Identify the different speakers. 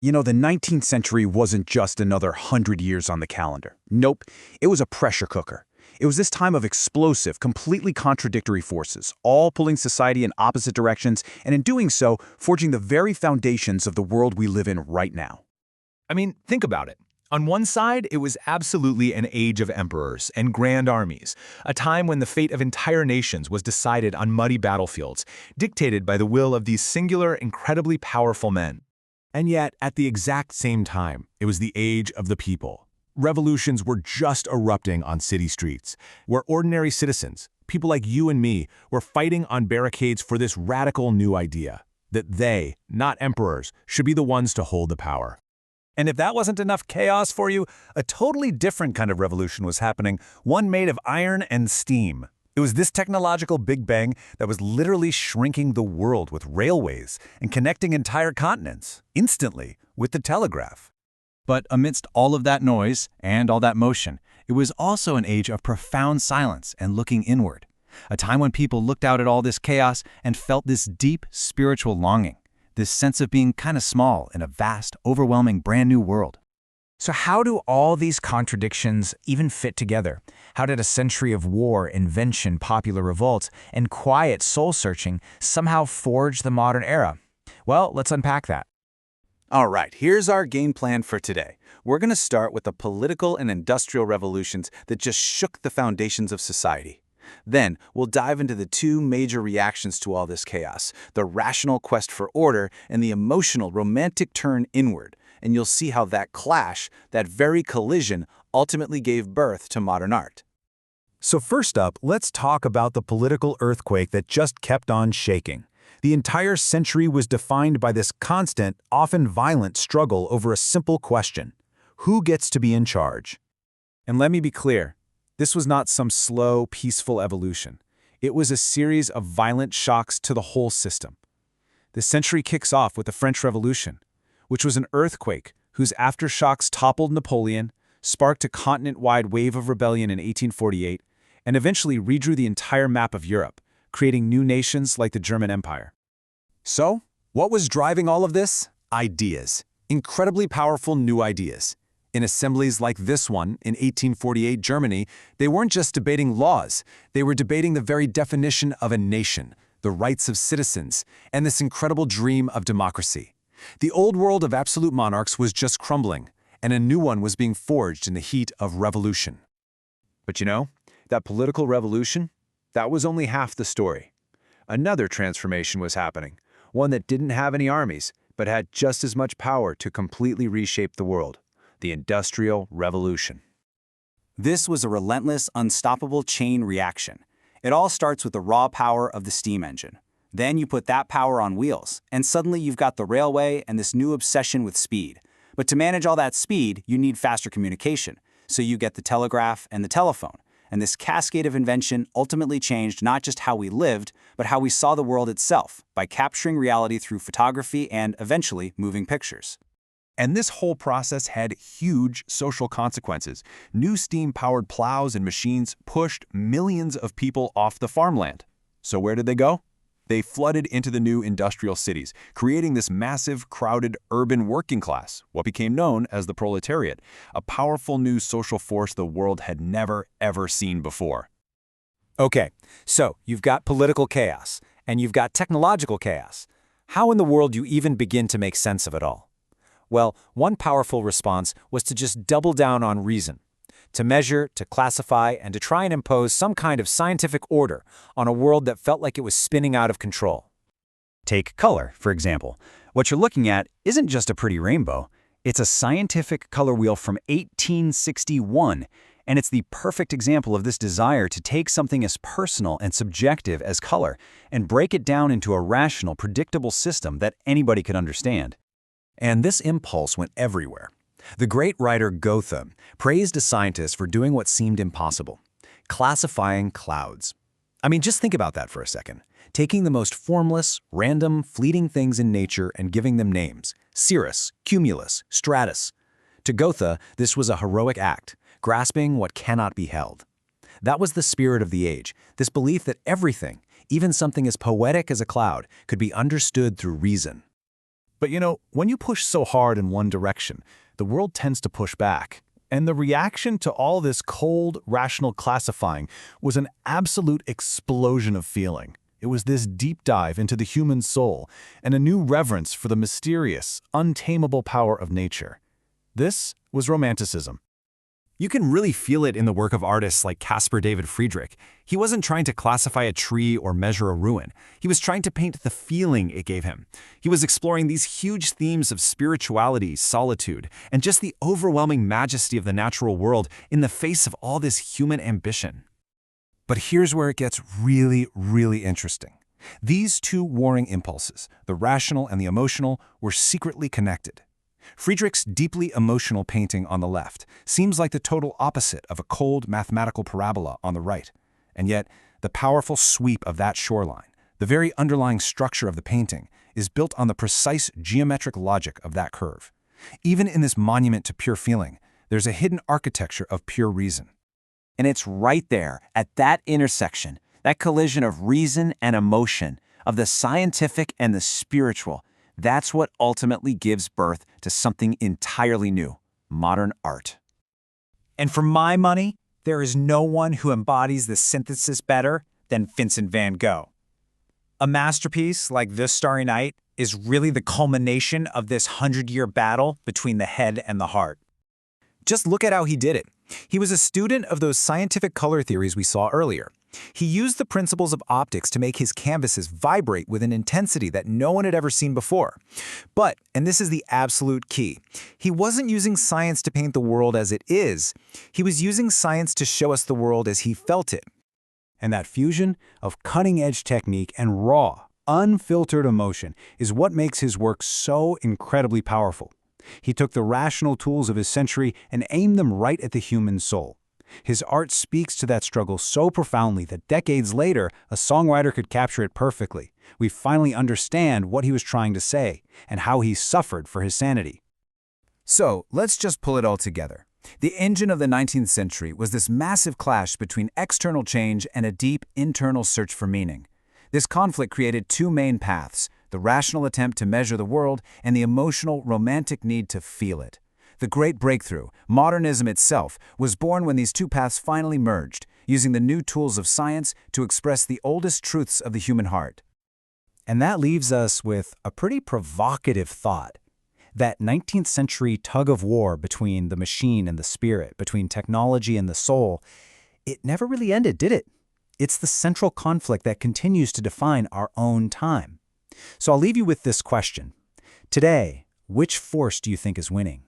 Speaker 1: You know, the 19th century wasn't just another 100 years on the calendar. Nope, it was a pressure cooker. It was this time of explosive, completely contradictory forces, all pulling society in opposite directions, and in doing so, forging the very foundations of the world we live in right now.
Speaker 2: I mean, think about it. On one side, it was absolutely an age of emperors and grand armies, a time when the fate of entire nations was decided on muddy battlefields, dictated by the will of these singular, incredibly powerful men. And yet, at the exact same time, it was the age of the people. Revolutions were just erupting on city streets, where ordinary citizens, people like you and me, were fighting on barricades for this radical new idea, that they, not emperors, should be the ones to hold the power. And if that wasn't enough chaos for you, a totally different kind of revolution was happening, one made of iron and steam. It was this technological Big Bang that was literally shrinking the world with railways and connecting entire continents, instantly, with the telegraph.
Speaker 3: But amidst all of that noise and all that motion, it was also an age of profound silence and looking inward, a time when people looked out at all this chaos and felt this deep spiritual longing, this sense of being kind of small in a vast, overwhelming, brand new world.
Speaker 4: So how do all these contradictions even fit together? How did a century of war, invention, popular revolts, and quiet soul-searching somehow forge the modern era? Well, let's unpack that.
Speaker 5: All right, here's our game plan for today. We're going to start with the political and industrial revolutions that just shook the foundations of society. Then, we'll dive into the two major reactions to all this chaos, the rational quest for order and the emotional, romantic turn inward. And you'll see how that clash, that very collision, ultimately gave birth to modern art.
Speaker 2: So first up, let's talk about the political earthquake that just kept on shaking. The entire century was defined by this constant, often violent struggle over a simple question: who gets to be in charge? And let me be clear, this was not some slow, peaceful evolution. It was a series of violent shocks to the whole system. The century kicks off with the French Revolution, which was an earthquake whose aftershocks toppled Napoleon, sparked a continent-wide wave of rebellion in 1848, and eventually redrew the entire map of Europe, creating new nations like the German Empire. So, what was driving all of this? Ideas. Incredibly powerful new ideas. In assemblies like this one in 1848 Germany, they weren't just debating laws, they were debating the very definition of a nation, the rights of citizens, and this incredible dream of democracy. The old world of absolute monarchs was just crumbling, and a new one was being forged in the heat of revolution. But you know, that political revolution, that was only half the story. Another transformation was happening, one that didn't have any armies, but had just as much power to completely reshape the world: the Industrial Revolution.
Speaker 5: This was a relentless, unstoppable chain reaction. It all starts with the raw power of the steam engine. Then you put that power on wheels, and suddenly you've got the railway and this new obsession with speed. But to manage all that speed, you need faster communication. So you get the telegraph and the telephone. And this cascade of invention ultimately changed not just how we lived, but how we saw the world itself, by capturing reality through photography and, eventually, moving pictures.
Speaker 2: And this whole process had huge social consequences. New steam-powered plows and machines pushed millions of people off the farmland. So where did they go? They flooded into the new industrial cities, creating this massive, crowded, urban working class, what became known as the proletariat, a powerful new social force the world had never, ever seen before.
Speaker 4: Okay, so you've got political chaos, and you've got technological chaos. How in the world do you even begin to make sense of it all? Well, one powerful response was to just double down on reason, to measure, to classify, and to try and impose some kind of scientific order on a world that felt like it was spinning out of control.
Speaker 3: Take color, for example. What you're looking at isn't just a pretty rainbow. It's a scientific color wheel from 1861, and it's the perfect example of this desire to take something as personal and subjective as color and break it down into a rational, predictable system that anybody could understand.
Speaker 2: And this impulse went everywhere. The great writer Goethe praised a scientist for doing what seemed impossible: classifying clouds. I mean, just think about that for a second. Taking the most formless, random, fleeting things in nature and giving them names: cirrus, cumulus, stratus. To Goethe, this was a heroic act, grasping what cannot be held. That was the spirit of the age, this belief that everything, even something as poetic as a cloud, could be understood through reason. But when you push so hard in one direction, the world tends to push back. And the reaction to all this cold, rational classifying was an absolute explosion of feeling. It was this deep dive into the human soul and a new reverence for the mysterious, untamable power of nature. This was Romanticism.
Speaker 3: You can really feel it in the work of artists like Caspar David Friedrich. He wasn't trying to classify a tree or measure a ruin. He was trying to paint the feeling it gave him. He was exploring these huge themes of spirituality, solitude, and just the overwhelming majesty of the natural world in the face of all this human ambition.
Speaker 4: But here's where it gets really, really interesting. These two warring impulses, the rational and the emotional, were secretly connected. Friedrich's deeply emotional painting on the left seems like the total opposite of a cold mathematical parabola on the right. And yet, the powerful sweep of that shoreline, the very underlying structure of the painting, is built on the precise geometric logic of that curve. Even in this monument to pure feeling, there's a hidden architecture of pure reason.
Speaker 5: And it's right there, at that intersection, that collision of reason and emotion, of the scientific and the spiritual. That's what ultimately gives birth to something entirely new, modern art.
Speaker 3: And for my money, there is no one who embodies this synthesis better than Vincent van Gogh. A masterpiece like This Starry Night is really the culmination of this 100-year battle between the head and the heart. Just look at how he did it. He was a student of those scientific color theories we saw earlier. He used the principles of optics to make his canvases vibrate with an intensity that no one had ever seen before. But, and this is the absolute key, he wasn't using science to paint the world as it is. He was using science to show us the world as he felt it. And that fusion of cutting-edge technique and raw, unfiltered emotion is what makes his work so incredibly powerful. He took the rational tools of his century and aimed them right at the human soul. His art speaks to that struggle so profoundly that decades later, a songwriter could capture it perfectly. We finally understand what he was trying to say and how he suffered for his sanity.
Speaker 4: So, let's just pull it all together. The engine of the 19th century was this massive clash between external change and a deep internal search for meaning. This conflict created two main paths: the rational attempt to measure the world and the emotional, romantic need to feel it. The great breakthrough, modernism itself, was born when these two paths finally merged, using the new tools of science to express the oldest truths of the human heart.
Speaker 3: And that leaves us with a pretty provocative thought. That 19th century tug-of-war between the machine and the spirit, between technology and the soul, it never really ended, did it? It's the central conflict that continues to define our own time. So I'll leave you with this question. Today, which force do you think is winning?